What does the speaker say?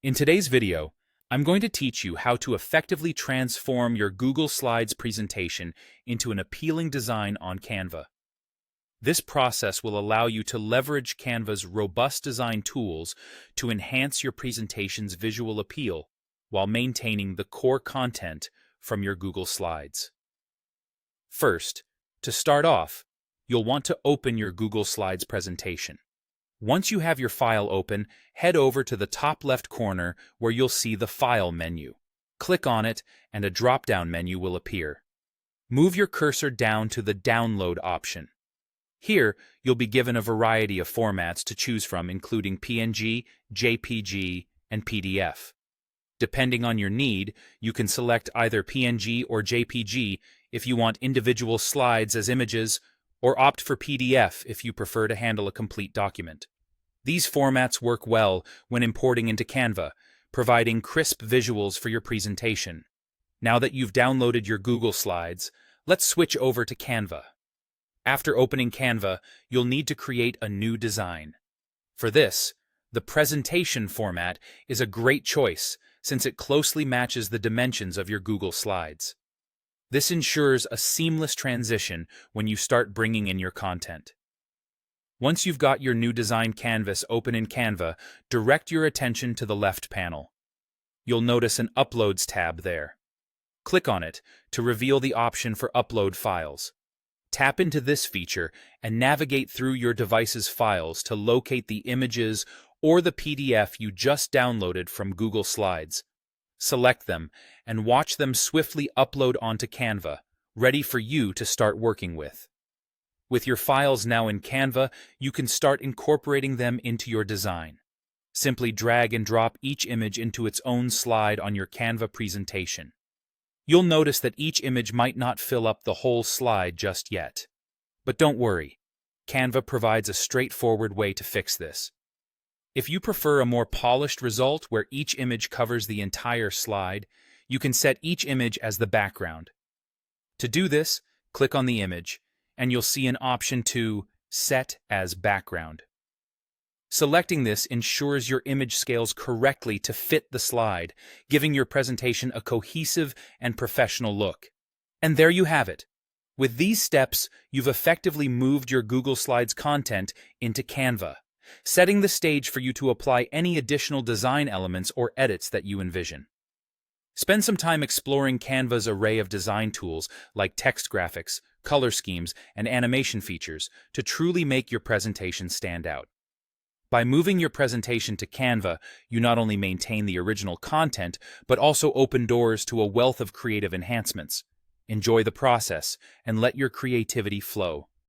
In today's video, I'm going to teach you how to effectively transform your Google Slides presentation into an appealing design on Canva. This process will allow you to leverage Canva's robust design tools to enhance your presentation's visual appeal while maintaining the core content from your Google Slides. First, to start off, you'll want to open your Google Slides presentation. Once you have your file open, head over to the top left corner where you'll see the File menu. Click on it, and a drop-down menu will appear. Move your cursor down to the Download option. Here, you'll be given a variety of formats to choose from, including PNG, JPG, and PDF. Depending on your need, you can select either PNG or JPG if you want individual slides as images, or opt for PDF if you prefer to handle a complete document. These formats work well when importing into Canva, providing crisp visuals for your presentation. Now that you've downloaded your Google Slides, let's switch over to Canva. After opening Canva, you'll need to create a new design. For this, the presentation format is a great choice since it closely matches the dimensions of your Google Slides. This ensures a seamless transition when you start bringing in your content. Once you've got your new design canvas open in Canva, direct your attention to the left panel. You'll notice an Uploads tab there. Click on it to reveal the option for Upload Files. Tap into this feature and navigate through your device's files to locate the images or the PDF you just downloaded from Google Slides. Select them and watch them swiftly upload onto Canva, ready for you to start working with. With your files now in Canva, you can start incorporating them into your design. Simply drag and drop each image into its own slide on your Canva presentation. You'll notice that each image might not fill up the whole slide just yet. But don't worry, Canva provides a straightforward way to fix this. If you prefer a more polished result where each image covers the entire slide, you can set each image as the background. To do this, click on the image, and you'll see an option to Set as Background. Selecting this ensures your image scales correctly to fit the slide, giving your presentation a cohesive and professional look. And there you have it. With these steps, you've effectively moved your Google Slides content into Canva, setting the stage for you to apply any additional design elements or edits that you envision. Spend some time exploring Canva's array of design tools like text graphics, color schemes, and animation features to truly make your presentation stand out. By moving your presentation to Canva, you not only maintain the original content, but also open doors to a wealth of creative enhancements. Enjoy the process and let your creativity flow.